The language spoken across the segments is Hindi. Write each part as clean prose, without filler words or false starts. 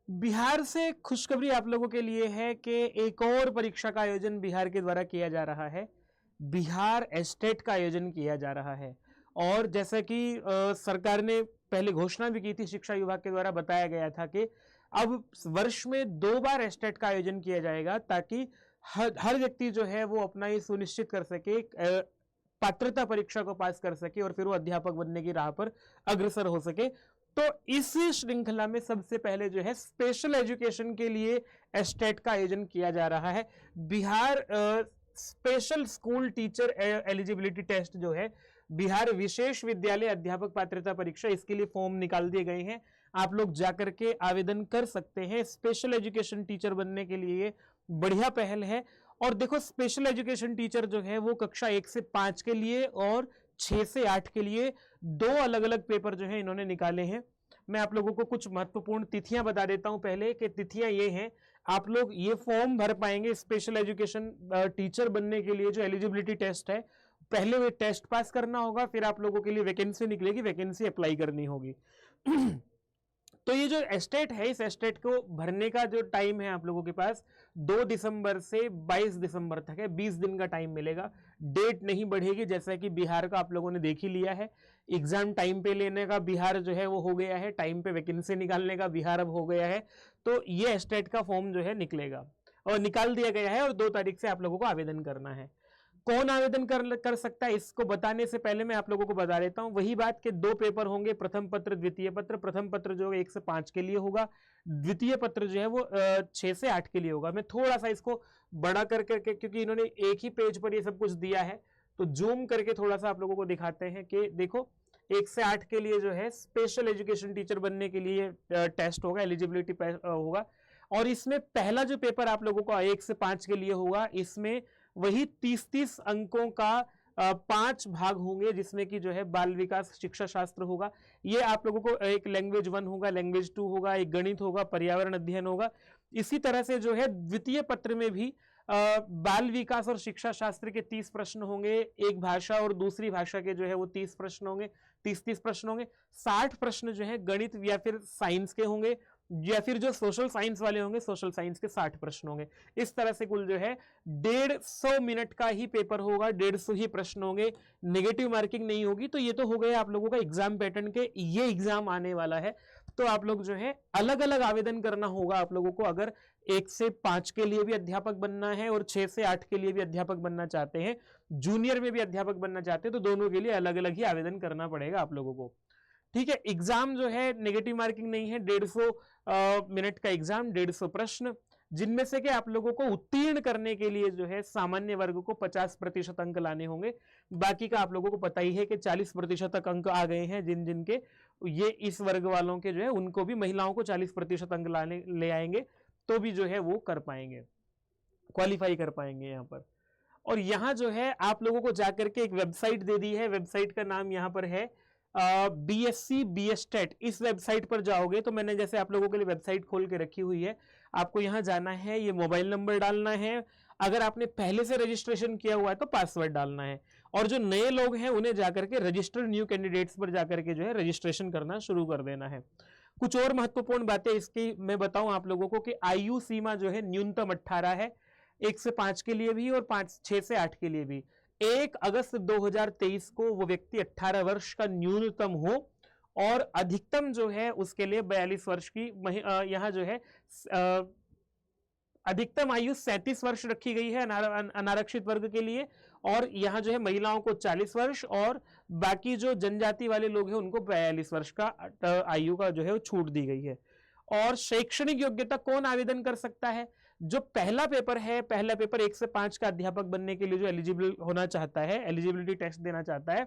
बिहार से खुशखबरी आप लोगों के लिए है कि एक और परीक्षा का आयोजन बिहार के द्वारा किया जा रहा है। बिहार एस्टेट का आयोजन किया जा रहा है और जैसा कि सरकार ने पहले घोषणा भी की थी, शिक्षा विभाग के द्वारा बताया गया था कि अब वर्ष में 2 बार एस्टेट का आयोजन किया जाएगा ताकि हर व्यक्ति जो है वो अपना ये सुनिश्चित कर सके, पात्रता परीक्षा को पास कर सके और फिर वो अध्यापक बनने की राह पर अग्रसर हो सके। तो इस श्रृंखला में सबसे पहले जो है स्पेशल एजुकेशन के लिए एस्टेट का आयोजन किया जा रहा है। Bihar special school teacher eligibility test जो है, बिहार विशेष विद्यालय अध्यापक पात्रता परीक्षा, इसके लिए फॉर्म निकाल दिए गए हैं। आप लोग जाकर के आवेदन कर सकते हैं। स्पेशल एजुकेशन टीचर बनने के लिए बढ़िया पहल है। और देखो, स्पेशल एजुकेशन टीचर जो है वो कक्षा 1 से 5 के लिए और 6 से 8 के लिए 2 अलग अलग पेपर जो है इन्होंने निकाले हैं। मैं आप लोगों को कुछ महत्वपूर्ण तिथियां बता देता हूं पहले कि तिथियां ये हैं। आप लोग ये फॉर्म भर पाएंगे स्पेशल एजुकेशन टीचर बनने के लिए जो एलिजिबिलिटी टेस्ट है। पहले वे टेस्ट पास करना होगा, फिर आप लोगों के लिए वैकेंसी निकलेगी, वैकेंसी अप्लाई करनी होगी। तो ये जो एस्टेट है, इस एस्टेट को भरने का जो टाइम है आप लोगों के पास 2 दिसंबर से 22 दिसंबर तक है। 20 दिन का टाइम मिलेगा। डेट नहीं बढ़ेगी, जैसा कि बिहार का आप लोगों ने देख ही लिया है। एग्जाम टाइम पे लेने का बिहार जो है वो हो गया है, टाइम पे वैकेंसी निकालने का बिहार अब हो गया है। तो ये एस्टेट का फॉर्म जो है निकलेगा और निकाल दिया गया है और 2 तारीख से आप लोगों को आवेदन करना है। कौन आवेदन कर सकता है, इसको बताने से पहले मैं आप लोगों को बता देता हूं वही बात कि 2 पेपर होंगे, प्रथम पत्र द्वितीय पत्र। प्रथम पत्र जो है 1 से 5 के लिए होगा, द्वितीय पत्र जो है वो 6 से 8 के लिए होगा। मैं थोड़ा सा इसको बड़ा करके, क्योंकि इन्होंने एक ही पेज पर ये सब कुछ दिया है, तो जूम करके थोड़ा सा आप लोगों को दिखाते हैं कि देखो 1 से 8 के लिए जो है स्पेशल एजुकेशन टीचर बनने के लिए टेस्ट होगा, एलिजिबिलिटी होगा। और इसमें पहला जो पेपर आप लोगों को 1 से 5 के लिए होगा, इसमें वही 30-30 अंकों का 5 भाग होंगे, जिसमें कि जो है बाल विकास शिक्षा शास्त्र होगा। ये आप लोगों को एक लैंग्वेज 1 होगा, लैंग्वेज 2 होगा, एक गणित होगा, पर्यावरण अध्ययन होगा। इसी तरह से जो है द्वितीय पत्र में भी बाल विकास और शिक्षा शास्त्र के 30 प्रश्न होंगे, एक भाषा और दूसरी भाषा के जो है वो 30 प्रश्न होंगे, 30-30 प्रश्न होंगे। 60 प्रश्न जो है गणित या फिर साइंस के होंगे, या फिर जो सोशल साइंस वाले होंगे सोशल साइंस के 60 प्रश्न होंगे। इस तरह से कुल जो है 150 मिनट का ही पेपर होगा, 150 ही प्रश्न होंगे, नेगेटिव मार्किंग नहीं होगी। तो ये तो हो गया आप लोगों का एग्जाम पैटर्न के, ये एग्जाम आने वाला है। तो आप लोग जो है अलग अलग आवेदन करना होगा आप लोगों को। अगर 1 से 5 के लिए भी अध्यापक बनना है और 6 से 8 के लिए भी अध्यापक बनना चाहते हैं, जूनियर में भी अध्यापक बनना चाहते हैं, तो दोनों के लिए अलग अलग ही आवेदन करना पड़ेगा आप लोगों को। ठीक है, एग्जाम जो है नेगेटिव मार्किंग नहीं है, 150 मिनट का एग्जाम, 150 प्रश्न, जिनमें से कि आप लोगों को उत्तीर्ण करने के लिए जो है सामान्य वर्ग को 50% अंक लाने होंगे। बाकी का आप लोगों को पता ही है कि 40% तक अंक आ गए हैं जिन जिन के, ये इस वर्ग वालों के जो है उनको भी, महिलाओं को 40% अंक लाने ले आएंगे तो भी जो है वो कर पाएंगे, क्वालिफाई कर पाएंगे यहां पर। और यहां जो है आप लोगों को जाकर के एक वेबसाइट दे दी है, वेबसाइट का नाम यहां पर है BSc BStet। इस वेबसाइट पर जाओगे तो मैंने जैसे आप लोगों के लिए वेबसाइट खोल के रखी हुई है, आपको यहां जाना है, ये मोबाइल नंबर डालना है, अगर आपने पहले से रजिस्ट्रेशन किया हुआ है तो पासवर्ड डालना है, और जो नए लोग हैं उन्हें जाकर के रजिस्टर न्यू कैंडिडेट्स पर जाकर के जो है रजिस्ट्रेशन करना शुरू कर देना है। कुछ और महत्वपूर्ण बातें इसकी मैं बताऊं आप लोगों को कि आयु सीमा जो है न्यूनतम 18 है, 1 से 5 के लिए भी और 6 से 8 के लिए भी। 1 अगस्त 2023 को वो व्यक्ति 18 वर्ष का न्यूनतम हो और अधिकतम जो है उसके लिए 42 वर्ष की यहां जो है अधिकतम आयु 37 वर्ष रखी गई है अनारक्षित वर्ग के लिए, और यहां जो है महिलाओं को 40 वर्ष और बाकी जो जनजाति वाले लोग हैं उनको 42 वर्ष का आयु का जो है वो छूट दी गई है। और शैक्षणिक योग्यता कौन आवेदन कर सकता है? जो पहला पेपर है, पहला पेपर 1 से 5 का अध्यापक बनने के लिए जो एलिजिबल होना चाहता है, एलिजिबिलिटी टेस्ट देना चाहता है,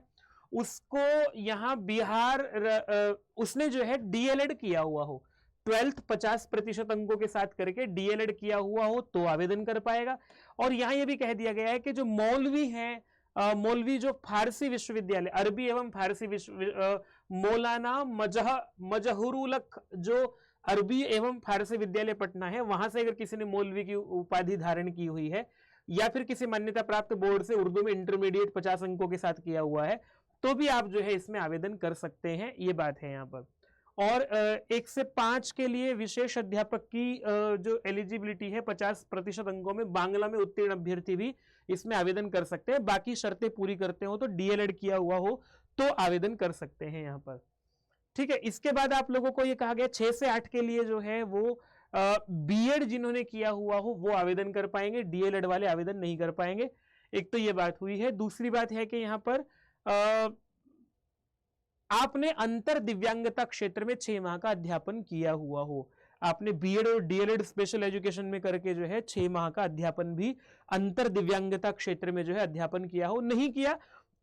उसको यहां बिहार उसने जो है डीएलएड किया हुआ हो, 12th 50% अंकों के साथ करके डीएलएड किया हुआ हो तो आवेदन कर पाएगा। और यहां यह भी कह दिया गया है कि जो मौलवी हैं, मौलवी जो फारसी विश्वविद्यालय, अरबी एवं फारसी मौलाना मजहरुलक जो अरबी एवं फारसी विद्यालय पटना है, वहां से अगर किसी ने मौलवी की उपाधि धारण की हुई है या फिर किसी मान्यता प्राप्त बोर्ड से उर्दू में इंटरमीडिएट 50 अंकों के साथ किया हुआ है, तो भी आप जो है इसमें आवेदन कर सकते हैं। ये बात है यहां पर। और 1 से 5 के लिए विशेष अध्यापक की जो एलिजिबिलिटी है 50% अंकों में बांग्ला में उत्तीर्ण अभ्यर्थी भी इसमें आवेदन कर सकते हैं। बाकी शर्तें पूरी करते हो तो डीएलएड किया हुआ हो तो आवेदन कर सकते हैं यहाँ पर। ठीक है, इसके बाद आप लोगों को ये कहा गया 6 से 8 के लिए जो है वो बीएड जिन्होंने किया हुआ हो वो आवेदन कर पाएंगे, डीएलएड वाले आवेदन नहीं कर पाएंगे। एक तो ये बात हुई है। दूसरी बात है कि यहाँ पर आपने अंतर दिव्यांगता क्षेत्र में 6 माह का अध्यापन किया हुआ हो, आपने बीएड और डीएलएड स्पेशल एजुकेशन में करके जो है 6 माह का अध्यापन भी अंतर दिव्यांगता क्षेत्र में जो है अध्यापन किया हो। नहीं किया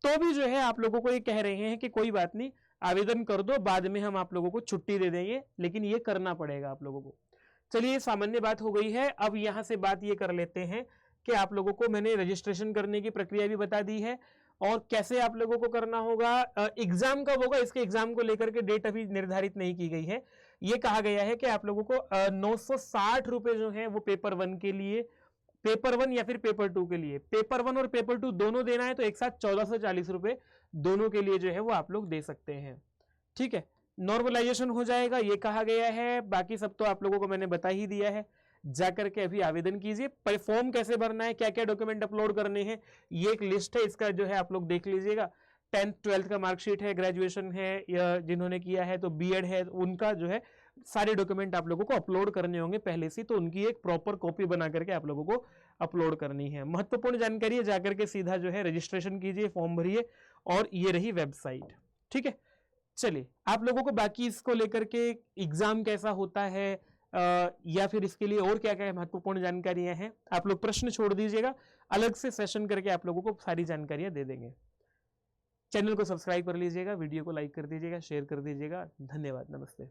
तो भी जो है आप लोगों को ये कह रहे हैं कि कोई बात नहीं, आवेदन कर दो, बाद में हम आप लोगों को छुट्टी दे देंगे, लेकिन ये करना पड़ेगा आप लोगों को। चलिए, सामान्य बात हो गई है। अब यहां से बात ये कर लेते हैं कि आप लोगों को मैंने रजिस्ट्रेशन करने की प्रक्रिया भी बता दी है और कैसे आप लोगों को करना होगा। एग्जाम कब होगा, इसके एग्जाम को लेकर के डेट अभी निर्धारित नहीं की गई है। ये कहा गया है कि आप लोगों को 960 रुपए जो है वो पेपर 1 के लिए, पेपर 1 या फिर पेपर 2 के लिए, पेपर 1 और पेपर 2 दोनों देना है तो एक साथ 1440 रुपए दोनों के लिए जो है वो आप लोग दे सकते हैं। ठीक है, नॉर्मलाइजेशन हो जाएगा ये कहा गया है। बाकी सब तो आप लोगों को मैंने बता ही दिया है। जाकर के अभी आवेदन कीजिए। फॉर्म कैसे भरना है, क्या क्या डॉक्यूमेंट अपलोड करने हैं, ये एक लिस्ट है, इसका जो है आप लोग देख लीजिएगा। 10th 12th का मार्कशीट है, ग्रेजुएशन है या जिन्होंने किया है तो बीएड है, उनका जो है सारे डॉक्यूमेंट आप लोगों को अपलोड करने होंगे पहले से, तो उनकी एक प्रॉपर कॉपी बना करके आप लोगों को अपलोड करनी है। महत्वपूर्ण जानकारी है, जाकर के सीधा जो है रजिस्ट्रेशन कीजिए, फॉर्म भरिए और ये रही वेबसाइट। ठीक है, चलिए आप लोगों को बाकी इसको लेकर के एग्जाम कैसा होता है या फिर इसके लिए और क्या क्या महत्वपूर्ण जानकारियां हैं, आप लोग प्रश्न छोड़ दीजिएगा, अलग से सेशन करके आप लोगों को सारी जानकारियां दे देंगे। चैनल को सब्सक्राइब कर लीजिएगा, वीडियो को लाइक कर दीजिएगा, शेयर कर दीजिएगा। धन्यवाद, नमस्ते।